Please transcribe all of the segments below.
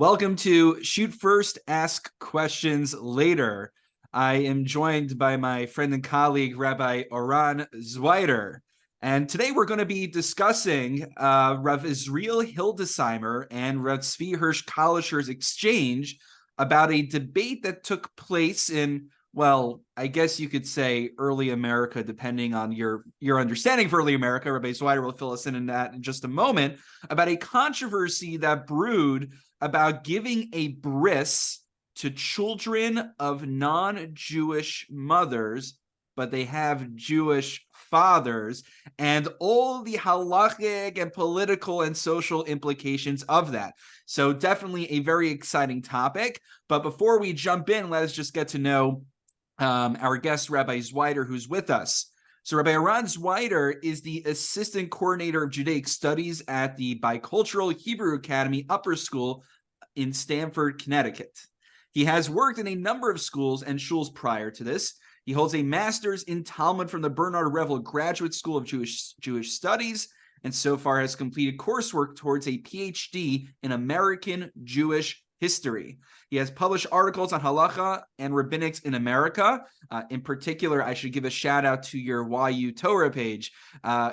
Welcome to Shoot First, Ask Questions Later. I am joined by my friend and colleague, Rabbi Oran Zweiter. And today we're going to be discussing Rav Azriel Hildesheimer and Rav Hirsch Kalischer's exchange about a debate that took place in, well, I guess you could say early America, depending on your understanding of early America. Rabbi Zweiter will fill us in that in just a moment, about a controversy that brewed about giving a bris to children of non-Jewish mothers, but they have Jewish fathers, and all the halachic and political and social implications of that. So definitely a very exciting topic. But before we jump in, let us just get to know our guest, Rabbi Zweiter, who's with us. So Rabbi Oran Zweiter is the Assistant Coordinator of Judaic Studies at the Bicultural Hebrew Academy Upper School in Stamford, Connecticut. He has worked in a number of schools and shuls prior to this. He holds a master's in Talmud from the Bernard Revel Graduate School of Jewish Studies, and so far has completed coursework towards a PhD in American Jewish history. He has published articles on halacha and rabbinics in America. In particular, I should give a shout out to your YU Torah page,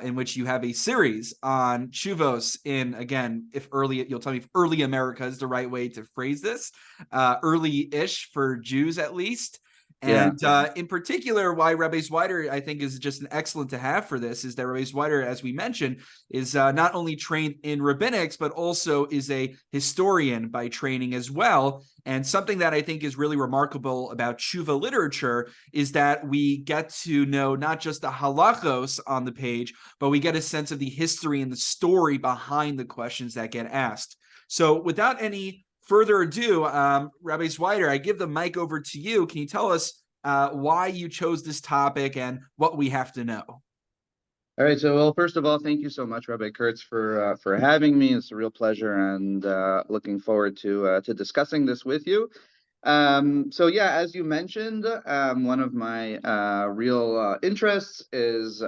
in which you have a series on Chuvos in, again, you'll tell me if early America is the right way to phrase this, early-ish for Jews at least. And in particular, why Rabbi Zweiter, I think, is just an excellent to have for this is that Rabbi Zweiter, as we mentioned, is not only trained in rabbinics, but also is a historian by training as well. And something that I think is really remarkable about tshuva literature is that we get to know not just the halachos on the page, but we get a sense of the history and the story behind the questions that get asked. So without any further ado, Rabbi Zweiter, I give the mic over to you. Can you tell us why you chose this topic and what we have to know? All right. So, well, first of all, thank you so much, Rabbi Kurtz, for having me. It's a real pleasure, and looking forward to discussing this with you. So, yeah, as you mentioned, one of my real interests is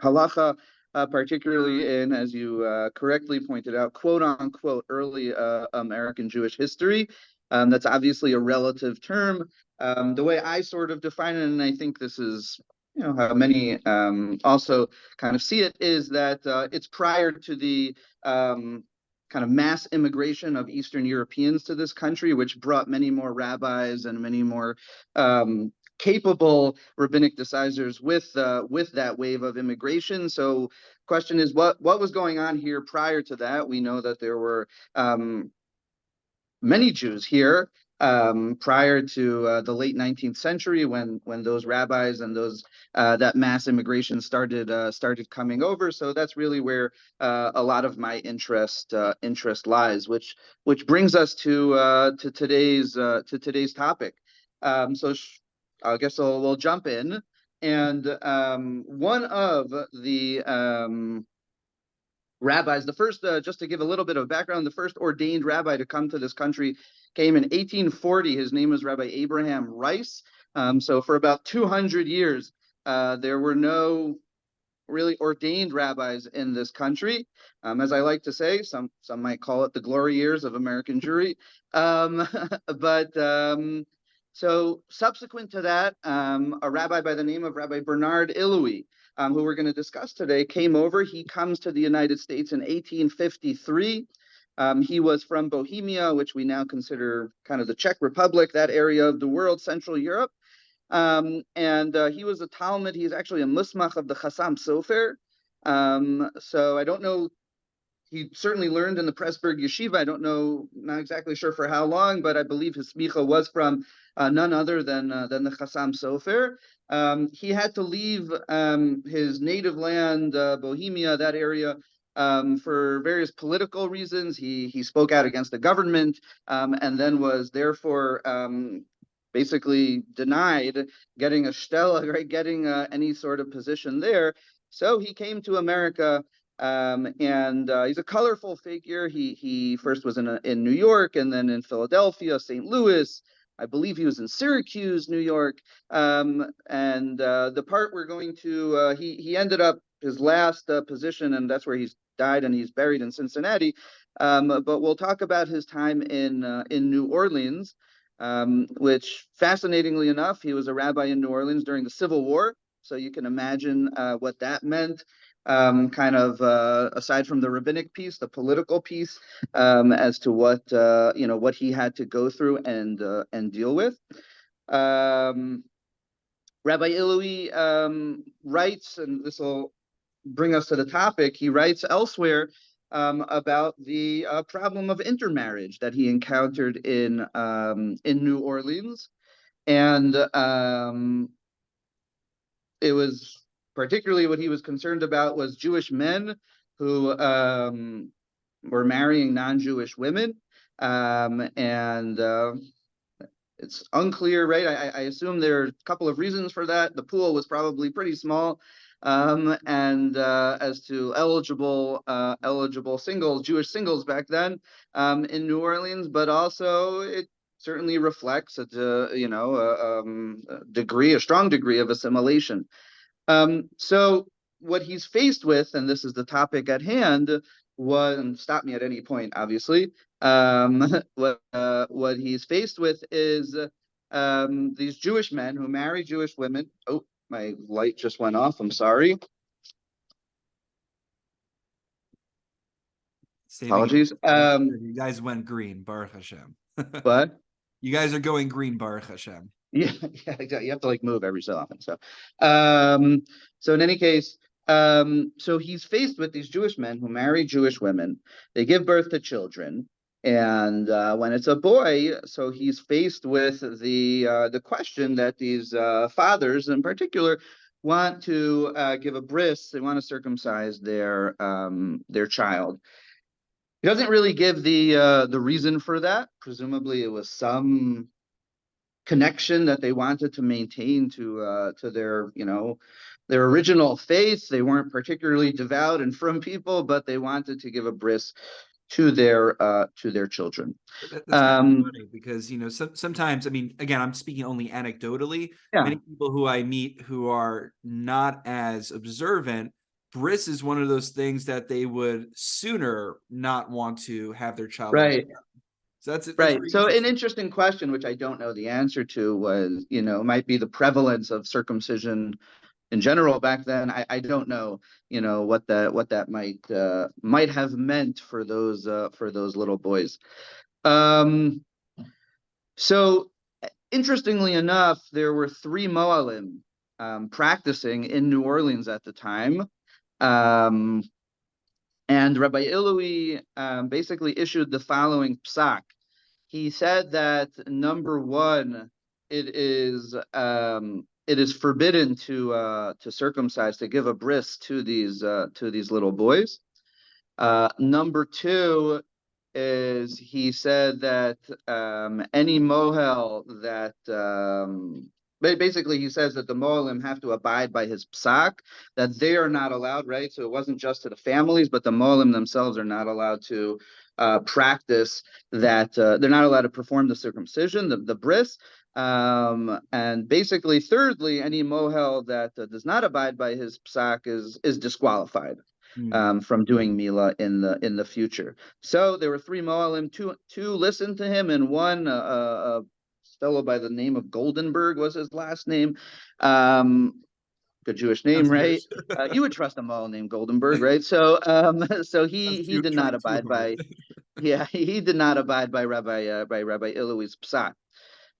halacha. Particularly in, as you correctly pointed out, quote unquote, early American Jewish history. That's obviously a relative term. The way I sort of define it, and I think this is, how many also kind of see it, is that it's prior to the kind of mass immigration of Eastern Europeans to this country, which brought many more rabbis and many more capable rabbinic decisors with that wave of immigration. So question is, what was going on here prior to that? We know that there were many Jews here prior to the late 19th century when those rabbis and those that mass immigration started coming over. So that's really where a lot of my interest lies, which brings us to today's topic. So I guess we'll jump in. And one of the rabbis, the first, just to give a little bit of background, the first ordained rabbi to come to this country came in 1840. His name was Rabbi Abraham Rice. So for about 200 years, there were no really ordained rabbis in this country. As I like to say, some might call it the glory years of American Jewry. So subsequent to that, a rabbi by the name of Rabbi Bernard Ilui, who we're going to discuss today, came over. He comes to the United States in 1853. He was from Bohemia, which we now consider kind of the Czech Republic, that area of the world, Central Europe. And he was a Talmud. He's actually a musmach of the Chassam Sofer. So I don't know. He certainly learned in the Pressburg Yeshiva. I don't know, not exactly sure for how long, but I believe his smicha was from none other than the Chassam Sofer. He had to leave his native land, Bohemia, that area, for various political reasons. He spoke out against the government, and then was therefore basically denied getting a stella, right, getting any sort of position there. So he came to America. And he's a colorful figure. He first was in New York, and then in Philadelphia, St. Louis. I believe he was in Syracuse, New York. And the part we're going to, he ended up, last position, and that's where he's died, and he's buried in Cincinnati. But we'll talk about his time in New Orleans, which, fascinatingly enough, he was a rabbi in New Orleans during the Civil War. So you can imagine what that meant. Kind of aside from the rabbinic piece, the political piece, as to what what he had to go through and deal with. Rabbi Ilui writes, and this will bring us to the topic. He writes elsewhere about the problem of intermarriage that he encountered in New Orleans, and it was particularly what he was concerned about was Jewish men who were marrying non-Jewish women, and it's unclear, right? I assume there are a couple of reasons for that. The pool was probably pretty small, and as to eligible singles, Jewish singles back then in New Orleans, but also it certainly reflects a strong degree of assimilation. So what he's faced with, and this is the topic at hand, was, and stop me at any point, obviously. What he's faced with is these Jewish men who marry Jewish women. Oh, my light just went off. I'm sorry. Apologies. You guys went green, Baruch Hashem. What? You guys are going green, Baruch Hashem. Yeah, you have to like move every so often. So, so in any case, so he's faced with these Jewish men who marry Jewish women. They give birth to children, and when it's a boy, so he's faced with the question that these fathers, in particular, want to give a bris. They want to circumcise their child. He doesn't really give the reason for that. Presumably, it was some connection that they wanted to maintain to their their original faith. They weren't particularly devout and from people, but they wanted to give a bris to their children. That's kind of funny because sometimes, I mean, again, I'm speaking only anecdotally. Yeah. Many people who I meet who are not as observant, bris is one of those things that they would sooner not want to have their child. Right. So that's right. So an interesting question, which I don't know the answer to, was, might be the prevalence of circumcision in general back then. I don't know, what that might have meant for those little boys. So interestingly enough, there were 3 Moalim practicing in New Orleans at the time. And Rabbi Ilui basically issued the following psak. He said that, number one, it is forbidden to circumcise, to give a bris to these little boys. Number two is, he said that any mohel that basically, he says that the mohalim have to abide by his psak, that they are not allowed, right? So it wasn't just to the families, but the mohalim themselves are not allowed to practice that. They're not allowed to perform the circumcision, the bris. And basically, thirdly, any mohel that does not abide by his psak is disqualified from doing Mila in the future. So there were 3 mohalim, two listened to him, and one fellow by the name of Goldenberg was his last name. Good Jewish name, right? You would trust a mohel named Goldenberg, right? So so he did not abide by he did not abide by Rabbi Ilui's psak.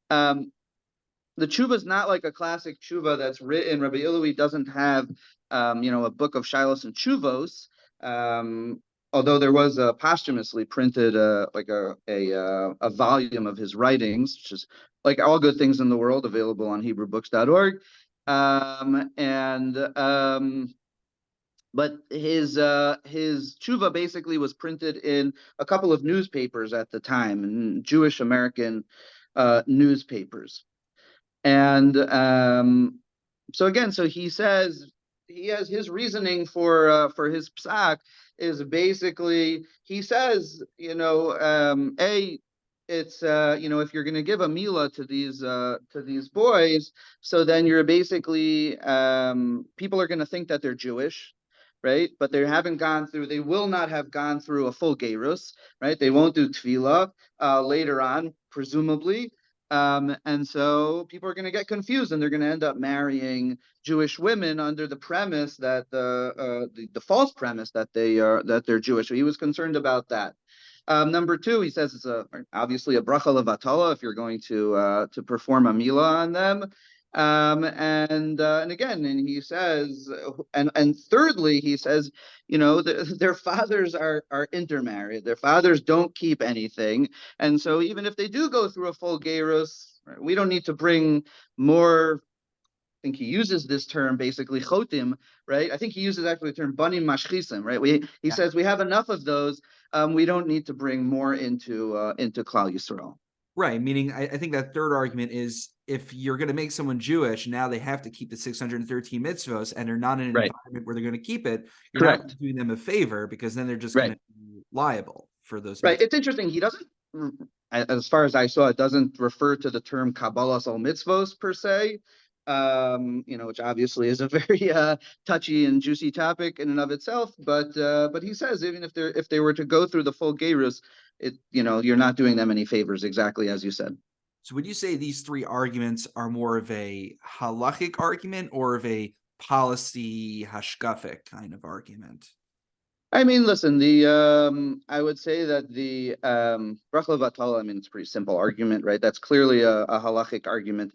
The tshuva is not like a classic tshuva that's written. Rabbi Ilui doesn't have a book of shilos and tshuvos, although there was a posthumously printed like a volume of his writings, which is, like all good things in the world, available on HebrewBooks.org. But his tshuva basically was printed in a couple of newspapers at the time, in Jewish American newspapers. And so again, so he says he has his reasoning for his psak is basically, he says, it's if you're going to give a mila to these boys, so then you're basically people are going to think that they're Jewish. right? But they will not have gone through a full gerus, right? They won't do tefillah later on, presumably. And so people are going to get confused, and they're going to end up marrying Jewish women under the premise that the false premise that they're Jewish. So he was concerned about that. Number two, he says it's obviously a bracha levatala if you're going to perform a milah on them. And again, and he says, and thirdly, he says, their fathers are intermarried. Their fathers don't keep anything, and so even if they do go through a full gerus, we don't need to bring more. I think he uses this term basically chotim, right? I think he uses actually the term banim mashchisim, right? He says we have enough of those. We don't need to bring more into Klal Yisrael. Right, meaning I think that third argument is if you're going to make someone Jewish, now they have to keep the 613 mitzvos, and they're not in an environment where they're going to keep it. You're not doing them a favor, because then they're just going to be liable for those. Right. It's interesting. He doesn't, as far as I saw, it doesn't refer to the term Kabbalas al mitzvos per se. Which obviously is a very touchy and juicy topic in and of itself. But he says even if they were to go through the full gerus, you're not doing them any favors, exactly as you said. So would you say these three arguments are more of a halachic argument or of a policy hashkafic kind of argument? I mean, listen, I would say that the bracha levatala, I mean, it's a pretty simple argument, right? That's clearly a halachic argument.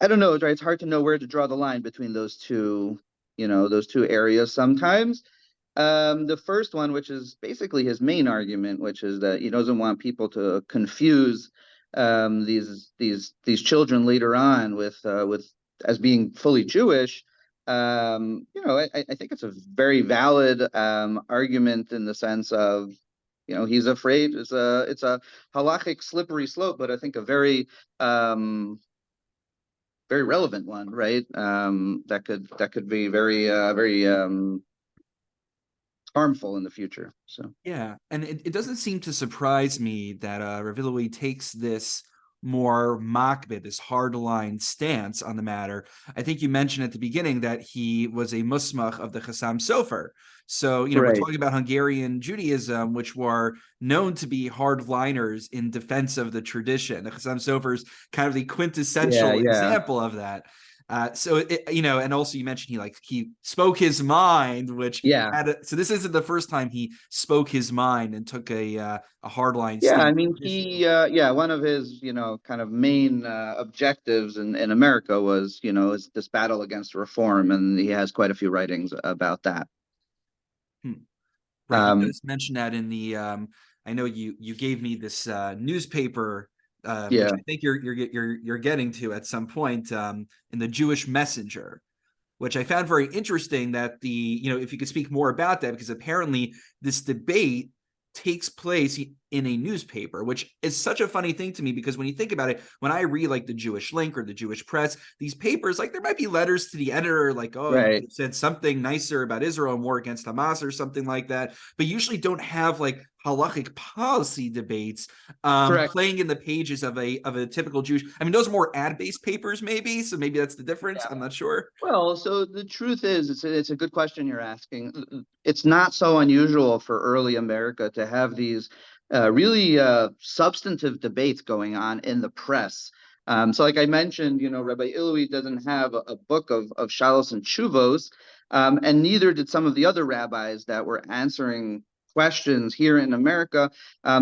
I don't know, right? It's hard to know where to draw the line between those two areas sometimes. The first one, which is basically his main argument, which is that he doesn't want people to confuse these children later on with as being fully Jewish. I think it's a very valid argument in the sense of, he's afraid it's a halachic slippery slope, but I think a very very relevant one, right? That could be very harmful in the future. So yeah, and it doesn't seem to surprise me that Rav Hillel takes this more makbid, this hardline stance on the matter. I think you mentioned at the beginning that he was a musmach of the Chassam Sofer. So, we're talking about Hungarian Judaism, which were known to be hardliners in defense of the tradition. The Chassam Sofer is kind of the quintessential example of that. And also you mentioned he spoke his mind, which so this isn't the first time he spoke his mind and took a hardline stance. I mean, one of his kind of main objectives in America was is this battle against reform, and he has quite a few writings about that. Right, you just mentioned that in the I know you gave me this newspaper. Which I think you're getting to at some point in the Jewish Messenger, which I found very interesting. That if you could speak more about that, because apparently this debate takes place in a newspaper, which is such a funny thing to me, because when you think about it, when I read like the Jewish Link or the Jewish Press, these papers, like there might be letters to the editor, like, you said something nicer about Israel, more against Hamas or something like that, but usually don't have like halachic policy debates playing in the pages of a typical Jewish. I mean, those are more ad-based papers, maybe. So maybe that's the difference. I'm not sure. Well, so the truth is, it's a good question you're asking. It's not so unusual for early America to have these really substantive debates going on in the press. So like I mentioned, Rabbi Ilui doesn't have a book of Shalos and Chuvos, and neither did some of the other rabbis that were answering questions here in America.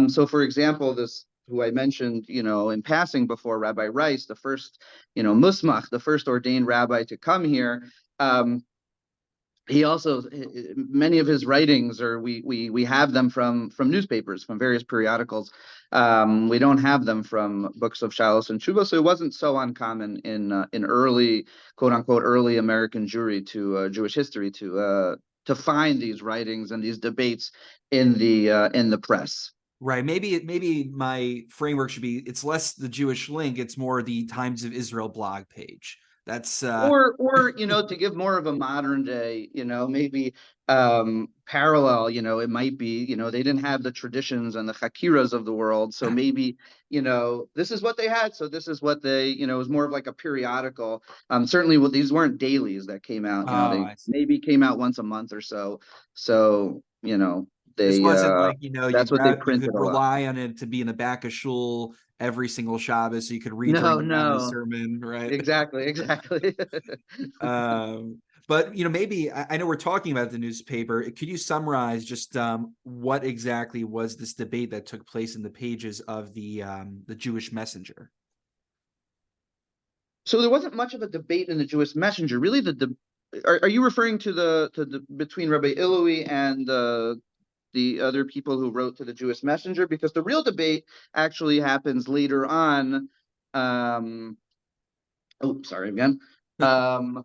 So for example, this, who I mentioned, in passing before, Rabbi Rice, the first, musmach, the first ordained rabbi to come here. He also, many of his writings, or we have them from newspapers, from various periodicals. We don't have them from books of Shalos and Tshuva, so it wasn't so uncommon in early, quote unquote, early American Jewish history to find these writings and these debates in the press. Right. Maybe my framework should be, it's less the Jewish Link, it's more the Times of Israel blog page. That's Or to give more of a modern day, maybe parallel, it might be, they didn't have the traditions and the hakiras of the world, so maybe, this is what they had, so this is what they, it was more of like a periodical. Certainly, well, these weren't dailies that came out, oh, they I see. maybe came out once a month or so. So, This they wasn't like, that's what they you printed could a lot. rely on it to be in the back of shul every single Shabbos, so you could read during No, the rabbi's no, sermon, right? exactly. Um, but maybe I know we're talking about the newspaper. Could you summarize just what exactly was this debate that took place in the pages of the Jewish Messenger? So there wasn't much of a debate in the Jewish Messenger. Really, are you referring to the between Rabbi Ilui and the other people who wrote to the Jewish Messenger? Because the real debate actually happens later on. Oh, sorry again. Um,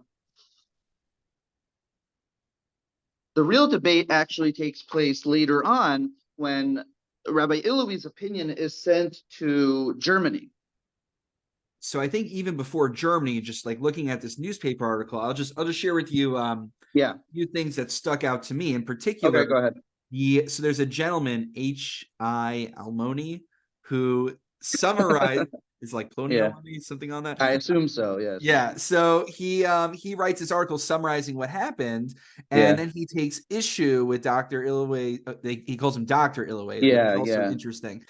the real debate actually takes place later on when Rabbi Ilui's opinion is sent to Germany. So I think even before Germany, just like looking at this newspaper article, I'll just share with you Yeah. a few things that stuck out to me in particular. Okay, go ahead. So there's a gentleman, H.I. Almoni, who summarized is like Plony Yeah, Almoni, something on that. I assume so. Yes. Yeah, so he writes this article summarizing what happened, and Yeah. then he takes issue with Dr. Illoway. He calls him Dr. Illoway, which is Yeah. also Yeah. interesting,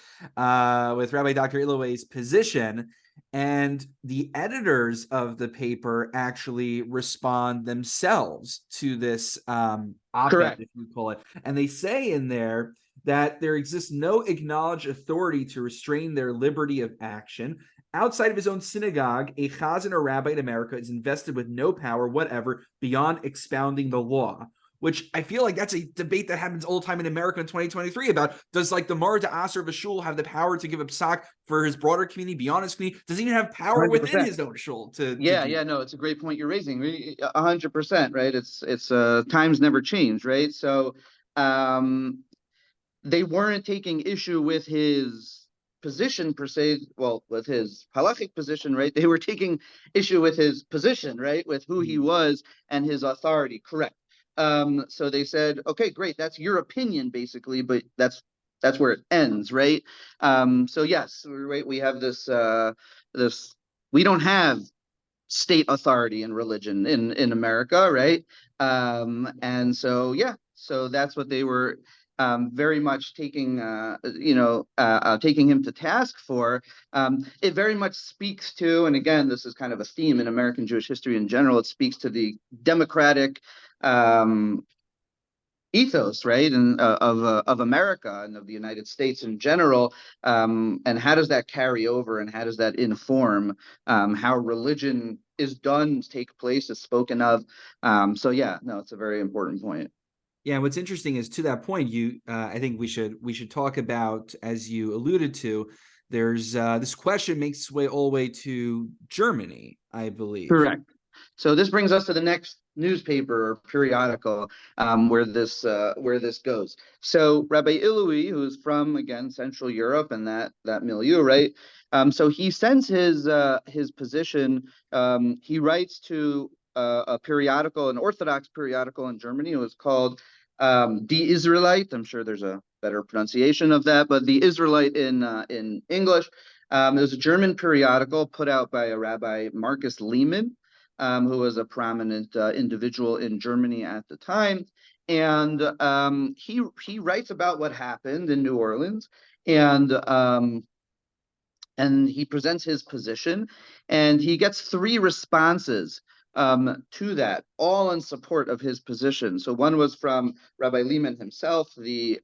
with Rabbi Dr. Illoway's position. And the editors of the paper actually respond themselves to this op-ed, Correct. if you call it. And they say in there that there exists no acknowledged authority to restrain their liberty of action. Outside of his own synagogue, a chazan or rabbi in America is invested with no power whatever beyond expounding the law, which I feel like that's a debate that happens all the time in America in 2023 about, does like the Mar Aser of a shul have the power to give a psak for his broader community beyond his community? Does he even have power within 100%. his own shul to Yeah, do yeah, that? no, it's a great point you're raising. 100%, right? It's times never change, right? So, they weren't taking issue with his position per se, well, with his halachic position, right? They were taking issue with his position, right? With who he was and his authority. Correct. So they said, okay, great, that's your opinion, basically, but that's where it ends, right? So yes, right, we have this we don't have state authority in religion in America, right? And so yeah, so that's what they were very much taking him to task for. It very much speaks to, and again, this is kind of a theme in American Jewish history in general. It speaks to the democratic ethos, right, and of America and of the United States in general, and how does that carry over, and how does that inform how religion is done, take place, is spoken of? So yeah, no, it's a very important point. Yeah, what's interesting is, to that point, I think we should talk about, as you alluded to, there's this question makes its way all the way to Germany, I believe. Correct. So this brings us to the next newspaper or periodical where this goes. So Rabbi Ilui, who's from, again, Central Europe and that milieu, right? So he sends his position. He writes to a periodical, an Orthodox periodical in Germany. It was called Die Israelite. I'm sure there's a better pronunciation of that, but the Israelite in English. It was a German periodical put out by a Rabbi Marcus Lehmann, who was a prominent individual in Germany at the time. And he writes about what happened in New Orleans, and he presents his position, and he gets three responses to that, all in support of his position. So one was from Rabbi Lehman himself, the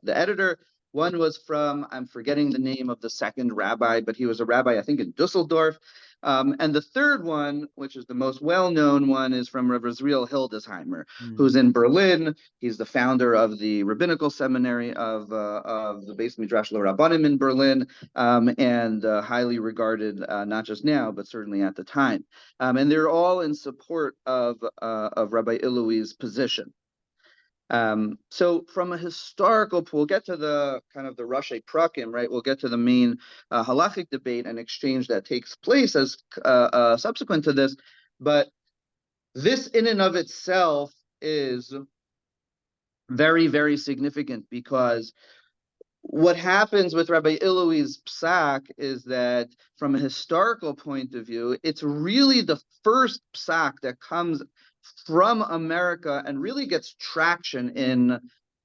editor. One was from, I'm forgetting the name of the second rabbi, but he was a rabbi, I think, in Dusseldorf. And the third one, which is the most well-known one, is from Rabbi Azriel Hildesheimer, who's in Berlin. He's the founder of the rabbinical seminary of the Beis Midrash LaRabbanim in Berlin, and highly regarded, not just now, but certainly at the time. And they're all in support of Rabbi Ilui's position. So from a historical, we'll get to the kind of the Rashi Prakim, right? We'll get to the main halachic debate and exchange that takes place as subsequent to this. But this in and of itself is very, very significant, because what happens with Rabbi Iloui's psak is that from a historical point of view, it's really the first psak that comes from America and really gets traction in,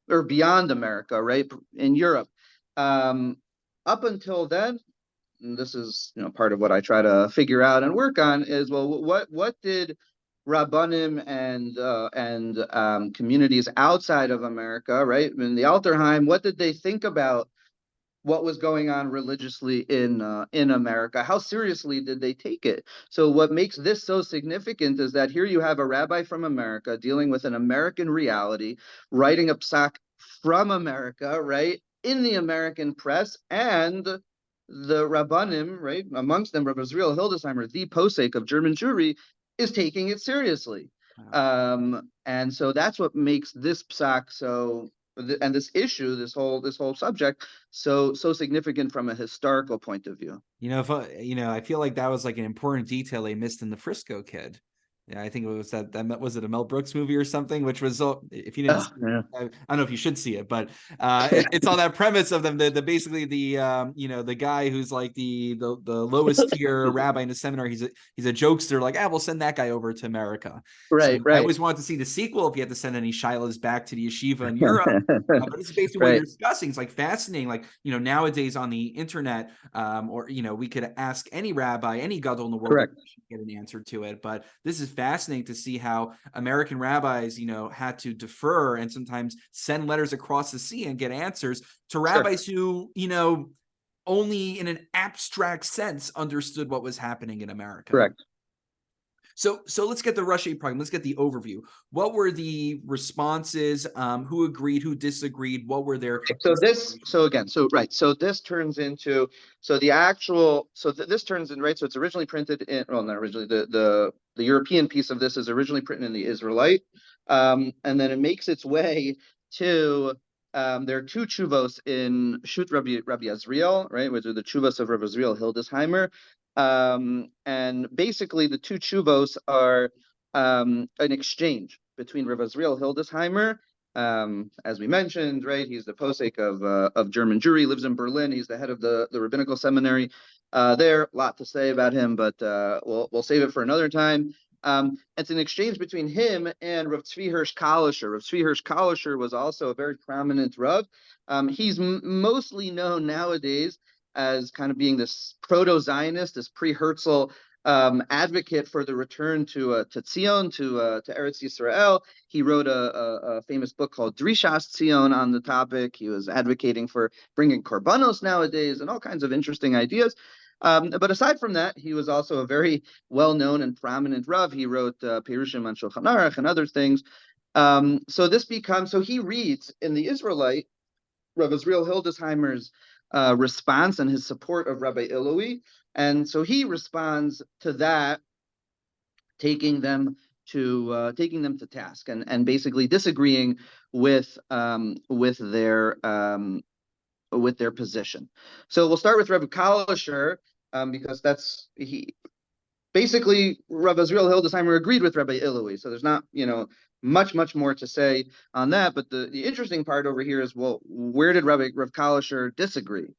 or beyond America, right, in Europe. Up until then, and this is part of what I try to figure out and work on, is, well, what did Rabbanim and communities outside of America, right, in the Alterheim, what did they think about what was going on religiously in America? How seriously did they take it? So what makes this so significant is that here you have a rabbi from America dealing with an American reality, writing a psak from America, right, in the American press, and the Rabbanim, right, amongst them, Rabbi Azriel Hildesheimer, the posek of German Jewry, is taking it seriously. Wow. And so that's what makes this psak so, and this issue, this whole subject, so significant from a historical point of view. If I feel like that was like an important detail they missed in the Frisco Kid. Yeah, I think it was that was it a Mel Brooks movie or something, which was, if you didn't see Yeah. I don't know if you should see it, but it's on that premise of them, the basically the guy who's like the lowest tier rabbi in the seminary. He's a jokester, like, we'll send that guy over to America. So I Right. always wanted to see the sequel if you had to send any shilas back to the yeshiva in Europe. But this is basically what you're Right. discussing. It's like fascinating. Like, nowadays on the internet, or we could ask any rabbi, any gadol in the world, Correct. get an answer to it. But this is fascinating to see how American rabbis, had to defer and sometimes send letters across the sea and get answers to rabbis who, only in an abstract sense understood what was happening in America. Correct. So let's get the Rashi program. Let's get the overview. What were the responses? Who agreed? Who disagreed? What were their? So this turns into, this turns in, right. So it's originally printed in, well, not originally, the European piece of this is originally printed in the Israelite, and then it makes its way to. There are two chuvos in Shut Rabbi Azriel, right, which are the chuvos of Rabbi Azriel Hildesheimer. And basically the two chuvos are an exchange between Rabbi Azriel Hildesheimer, as we mentioned, right, he's the posek of German Jewry, lives in Berlin. He's the head of the rabbinical seminary there. A lot to say about him, but we'll save it for another time. It's an exchange between him and Rav Tzvi Hirsch Kalischer. Rav Tzvi Hirsch Kalischer was also a very prominent Rav. He's mostly known nowadays as kind of being this proto-Zionist, this pre-Herzl advocate for the return to Zion, to Eretz Yisrael. He wrote a famous book called Drishas Zion on the topic. He was advocating for bringing korbanos nowadays and all kinds of interesting ideas. But aside from that, he was also a very well-known and prominent Rav. He wrote Perushim on Shulchan Aruch and other things. So he reads in the Israelite Rav Azriel Hildesheimer's response and his support of Rabbi Iloui, and so he responds to that, taking them to task and basically disagreeing with their position. So we'll start with Rabbi Kalischer, because that's basically Rav Azriel Hildesheimer agreed with Rabbi Iloui, so there's not much more to say on that. But the interesting part over here is, well, where did Rav Kalischer disagree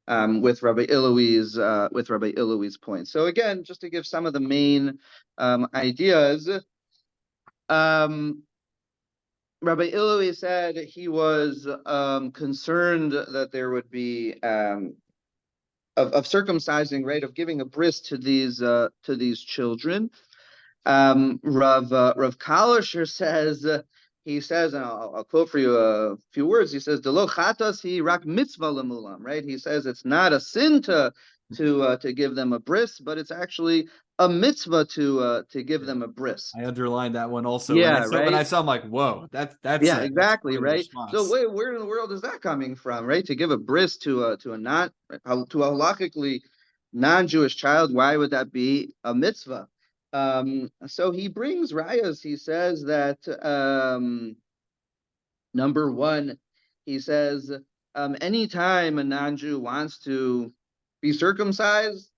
with Rabbi Iloui's point? So again, just to give some of the main ideas, Rabbi Iloui said he was concerned that there would be of circumcising, right, of giving a bris to these children. Rav Kalischer says, and I'll quote for you a few words. He says, "Delo chatas hi rak mitzvah lemulam." Right? He says it's not a sin to give them a bris, but it's actually a mitzvah to give them a bris. I underlined that one also. Yeah, when I saw, I'm like, whoa, that's exactly that's right. So response. where in the world is that coming from, right? To give a bris to a halakhically non-Jewish child, why would that be a mitzvah? So he brings rayas. He says that Number one, he says, anytime a non-Jew wants to be circumcised,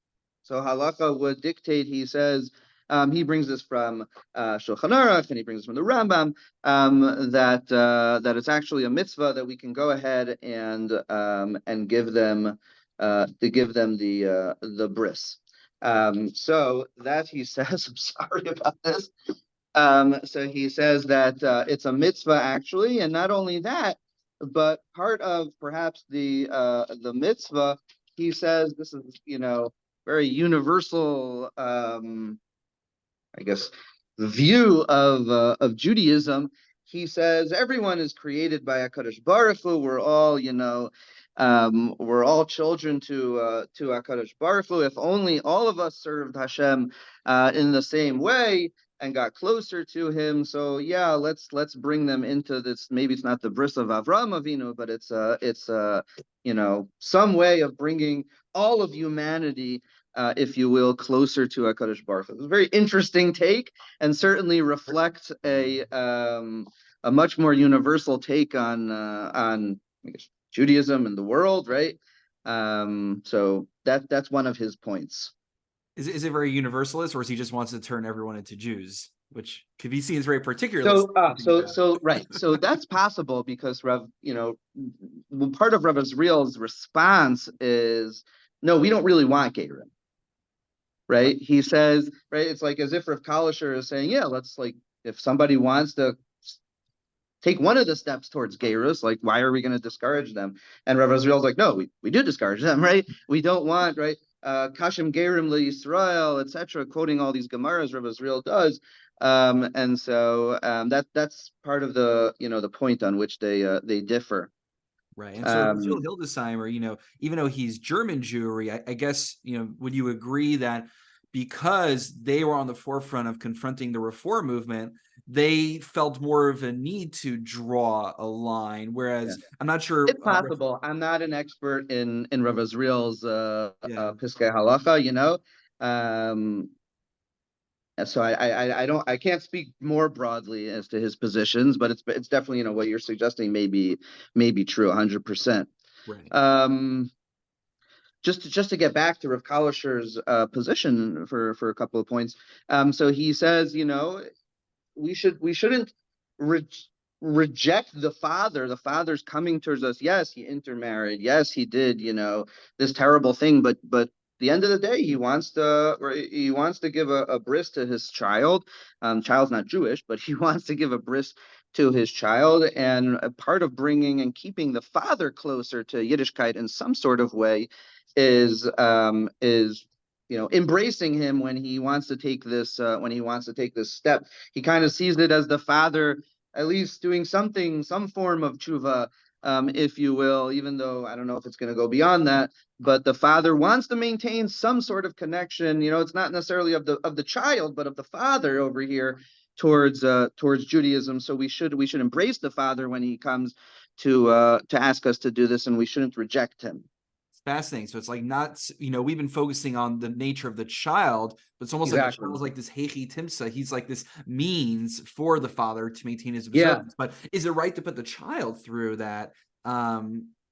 so halacha would dictate, he says, he brings this from Shulchan Aruch, and he brings this from the Rambam, that it's actually a mitzvah that we can go ahead and give them the bris. So that he says, I'm sorry about this. So he says that it's a mitzvah actually, and not only that, but part of perhaps the mitzvah, he says this is very universal, I guess, view of Judaism. He says everyone is created by HaKadosh Baruch Hu. We're all children to HaKadosh Baruch Hu. If only all of us served Hashem in the same way and got closer to him. So yeah, let's bring them into this. Maybe it's not the bris of Avraham Avinu, but it's some way of bringing all of humanity, if you will, closer to HaKadosh Baruch Hu. It's a very interesting take, and certainly reflects a much more universal take on I guess, Judaism and the world, right? So that's one of his points. Is it very universalist, or is he just wants to turn everyone into Jews, which could be seen as very particular? So right. So that's possible because part of Rav Azriel's response is, no, we don't really want Gerim. Right? He says, right, it's like as if Rav Kalischer is saying, yeah, let's, like, if somebody wants to take one of the steps towards Gerus, like, why are we going to discourage them? And Rav Azriel's like, no, we do discourage them, right? We don't want, right? Kashim Gerim LeYisrael, etc., quoting all these Gemaras, Rav Azriel does. And so that's part of the point on which they differ. Right. And so Azriel Hildesheimer, even though he's German Jewry, I guess, would you agree that because they were on the forefront of confronting the Reform movement, they felt more of a need to draw a line, whereas I'm not sure. It's possible. I'm not an expert in Rav Azriel's Piskei Halacha, so I can't speak more broadly as to his positions, but it's definitely, what you're suggesting may be true 100%. Right. Just to get back to Rav Kalischer's position for a couple of points. So he says, we shouldn't reject the father. The father's coming towards us. Yes, he intermarried. Yes, he did, this terrible thing. But at the end of the day, he wants to give a bris to his child. Child's not Jewish, but he wants to give a bris to his child. And a part of bringing and keeping the father closer to Yiddishkeit in some sort of way is embracing him when he wants to take this step. He kind of sees it as the father at least doing something, some form of tshuva, if you will, even though I don't know if it's going to go beyond that. But the father wants to maintain some sort of connection. It's not necessarily of the child, but of the father over here towards Judaism. So we should embrace the father when he comes to ask us to do this, and we shouldn't reject him. Fascinating. So it's like not, we've been focusing on the nature of the child, but it's almost like the child is like this heichi timsa. He's like this means for the father to maintain his observance. But is it right to put the child through that?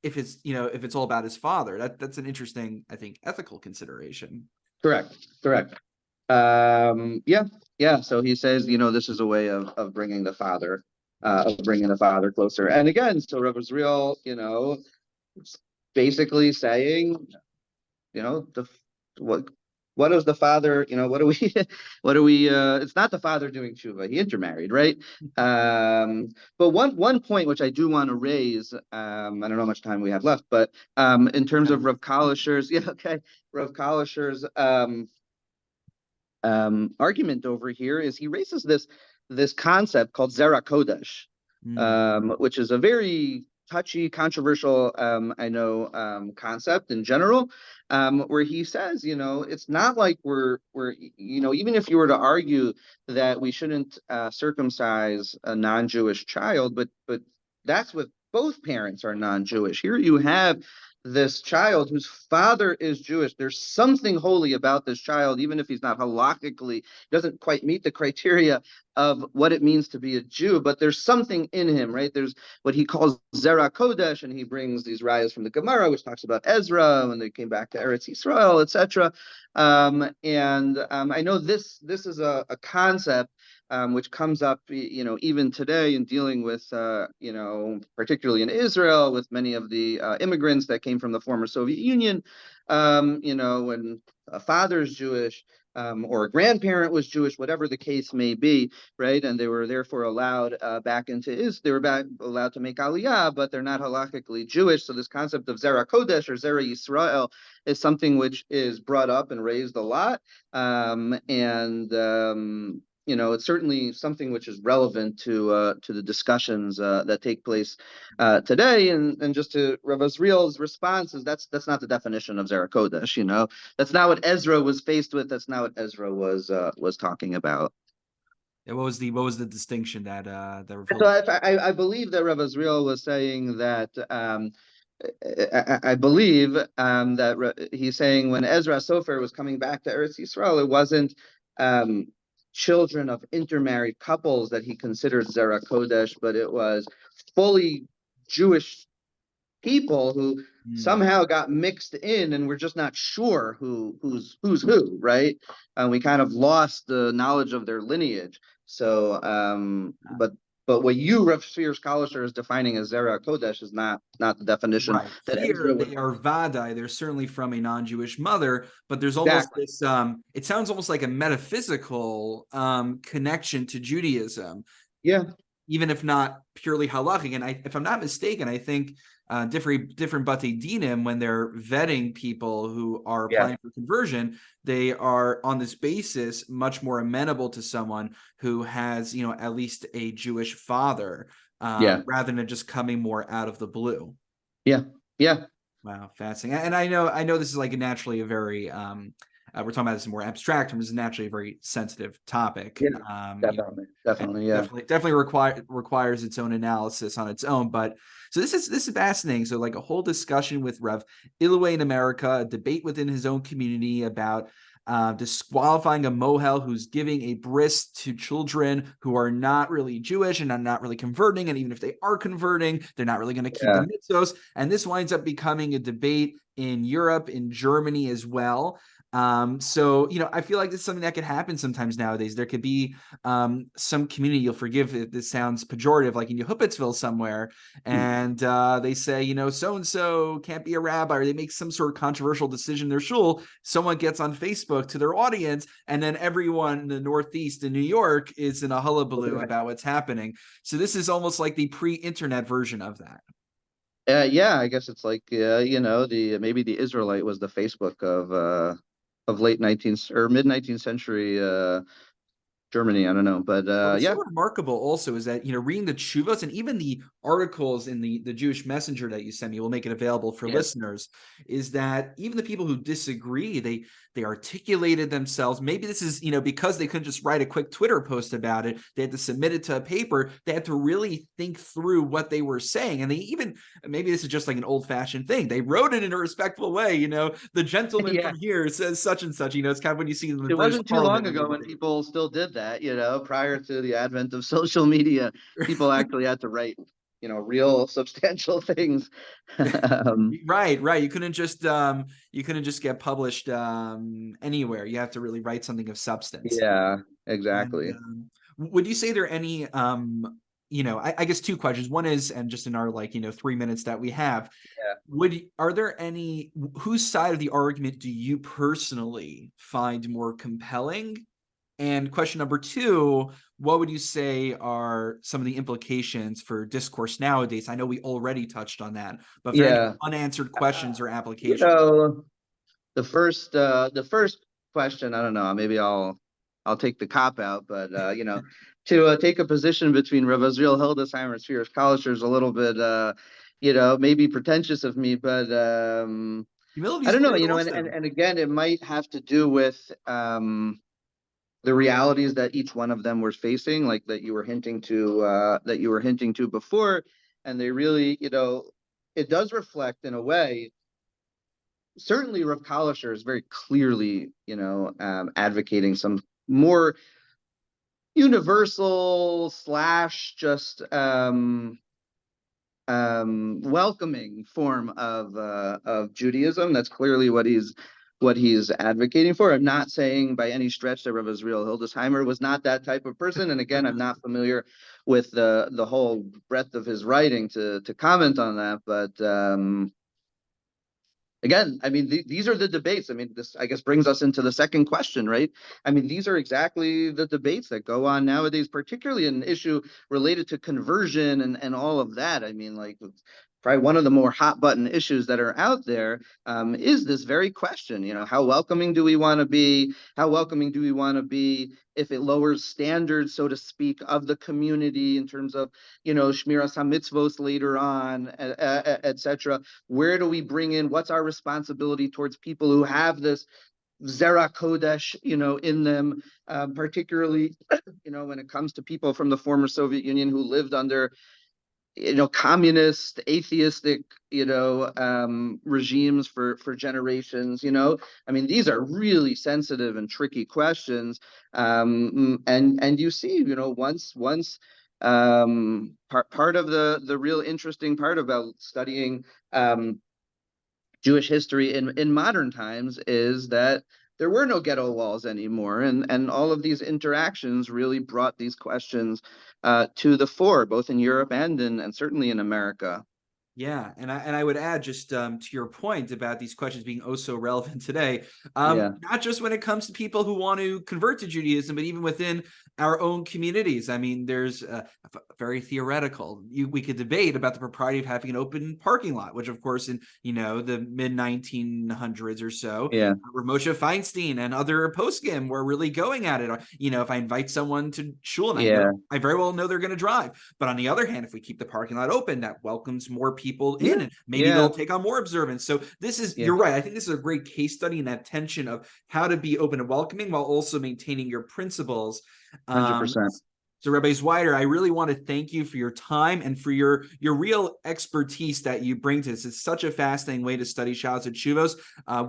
If it's all about his father, that's an interesting, I think, ethical consideration. Correct. Yeah. So he says, this is a way of bringing the father closer. And again, so Rav Azriel, basically saying, what is the father, what do we it's not the father doing tshuva, he intermarried, right? But one point which I do want to raise, I don't know how much time we have left, but in terms of Rav Kalischer's Rav Kalischer's argument over here is he raises this concept called Zera Kodesh, which is a very touchy, controversial, concept in general, where he says, it's not like we're even if you were to argue that we shouldn't circumcise a non-Jewish child, but that's with both parents are non-Jewish. Here you have this child whose father is Jewish. There's something holy about this child, even if he's not halakhically, doesn't quite meet the criteria of what it means to be a Jew, but there's something in him, right? There's what he calls Zera Kodesh, and he brings these rayas from the Gemara, which talks about Ezra when they came back to Eretz Yisrael, etc. I know this is a concept which comes up, even today in dealing with, particularly in Israel, with many of the immigrants that came from the former Soviet Union. When a father's Jewish, or a grandparent was Jewish, whatever the case may be, right? And they were therefore allowed they were allowed to make Aliyah, but they're not halakhically Jewish. So this concept of Zera Kodesh or Zera Yisrael is something which is brought up and raised a lot. It's certainly something which is relevant to the discussions that take place today. And just to Rav Azriel's response is that's not the definition of Zera Kodesh. That's not what Ezra was faced with. That's not what Ezra was talking about. Yeah, what was the distinction that So I believe that Rav Azriel was saying that. I believe that he's saying when Ezra Sofer was coming back to Eretz Yisrael, it wasn't children of intermarried couples that he considered Zera Kodesh, but it was fully Jewish people who somehow got mixed in, and we're just not sure who's who, right? And we kind of lost the knowledge of their lineage. So, but what you, Rav Kalischer, is defining as Zera Kodesh is not the definition. Right. Here they are Vadai. They're certainly from a non-Jewish mother, but there's almost this. It sounds almost like a metaphysical connection to Judaism. Yeah. Even if not purely halachic. And if I'm not mistaken, I think different Batei Dinim, when they're vetting people who are applying for conversion, they are on this basis much more amenable to someone who has, at least a Jewish father, rather than just coming more out of the blue. Yeah. Wow, fascinating. And I know this is like naturally a very we're talking about this in more abstract terms. It's naturally a very sensitive topic. Yeah, definitely. Definitely requires its own analysis on its own. But so this is fascinating. So like a whole discussion with Rev Hildesheimer in America, a debate within his own community about disqualifying a mohel who's giving a bris to children who are not really Jewish and are not really converting. And even if they are converting, they're not really going to keep the mitzvos. And this winds up becoming a debate in Europe, in Germany as well. So, I feel like this is something that could happen sometimes nowadays. There could be some community, you'll forgive if this sounds pejorative, like in Yehupitzville somewhere, and they say, so-and-so can't be a rabbi, or they make some sort of controversial decision in their shul. Someone gets on Facebook to their audience, and then everyone in the Northeast in New York is in a hullabaloo about what's happening. So this is almost like the pre-internet version of that. I guess it's like, maybe the Israelite was the Facebook of late 19th or mid 19th century Germany. I don't know, but what's so remarkable also is that reading the tshuvos and even the articles in the Jewish Messenger that you sent me, will make it available for listeners, is that even the people who disagree, they articulated themselves. Maybe this is because they couldn't just write a quick Twitter post about it. They had to submit it to a paper. They had to really think through what they were saying, and they even, maybe this is just like an old-fashioned thing, they wrote it in a respectful way. The gentleman from here says such and such. It's kind of when you see them in it wasn't too long ago when people still did that. Prior to the advent of social media, people actually had to write real substantial things. Right. You couldn't just get published anywhere. You have to really write something of substance. Yeah, exactly. And, would you say there are any I guess two questions. One is, and just in our 3 minutes that we have, are there any, whose side of the argument do you personally find more compelling? And question number two, what would you say are some of the implications for discourse nowadays? I know we already touched on that, but for any unanswered questions or applications. The first question, I don't know, maybe I'll take the cop out, but to take a position between Rav Azriel Hildesheimer and Hirsch Kalischer is a little bit maybe pretentious of me, but I don't know, and again, it might have to do with the realities that each one of them was facing, like that you were hinting to before, and they really, it does reflect in a way. Certainly, Rav Kalischer is very clearly, advocating some more, universal slash just welcoming form of Judaism. That's clearly what he's advocating for. I'm not saying by any stretch that Rav Azriel Hildesheimer was not that type of person. And again, I'm not familiar with the whole breadth of his writing to comment on that. But again, I mean, these are the debates. I mean, this, I guess, brings us into the second question, right? I mean, these are exactly the debates that go on nowadays, particularly an issue related to conversion and all of that. I mean, like, probably one of the more hot button issues that are out there is this very question. You know, how welcoming do we want to be? How welcoming do we want to be if it lowers standards, so to speak, of the community in terms of, you know, shmiras hamitzvos later on, etc. Where do we bring in? What's our responsibility towards people who have this Zera Kodesh, you know, in them, particularly, you know, when it comes to people from the former Soviet Union who lived under, you know, communist, atheistic, you know, regimes for generations. You know, I mean, these are really sensitive and tricky questions. And you see, you know, once part of the real interesting part about studying Jewish history in modern times is that there were no ghetto walls anymore, and all of these interactions really brought these questions to the fore, both in Europe and certainly in America. Yeah, and I would add, just to your point about these questions being oh so relevant today, Yeah. not just when it comes to people who want to convert to Judaism, but even within our own communities. I mean, there's very theoretical. We could debate about the propriety of having an open parking lot, which, of course, in, you know, the mid 1900s or so, Yeah. where Moshe Feinstein and other poskim were really going at it. You know, if I invite someone to shul and Yeah. I very well know they're going to drive, but on the other hand, if we keep the parking lot open, that welcomes more people in, Yeah. and maybe Yeah. they'll take on more observance. So this is, Yeah. you're right. I think this is a great case study in that tension of how to be open and welcoming while also maintaining your principles. 100%. So Rabbi Zweiter, I really want to thank you for your time and for your real expertise that you bring to this. It's such a fascinating way to study Shalos and Tshuvos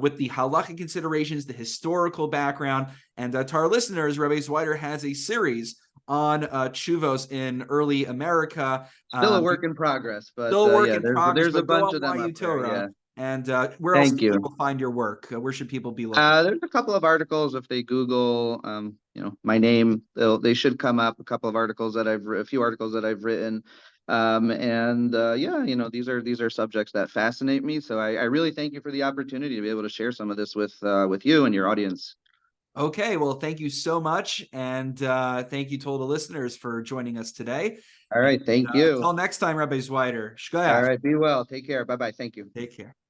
with the halachic considerations, the historical background. And to our listeners, Rabbi Zweiter has a series on Tshuvos in early America. Still a work in progress, but Still a work yeah, in progress, there's a but go bunch on of them YU up there. Torah. Yeah. And where else Thank can you. people find your work? Where should people be looking? There's a couple of articles if they Google, you know, my name, they should come up. A couple of articles that a few articles that I've written, yeah, you know, these are subjects that fascinate me. So I really thank you for the opportunity to be able to share some of this with you and your audience. Okay, well, thank you so much, and thank you to all the listeners for joining us today. All right, thank Until you. next time, Rabbi Zweiter. All Shkoyach. right, be well. Take care. Bye bye. Thank you. Take care.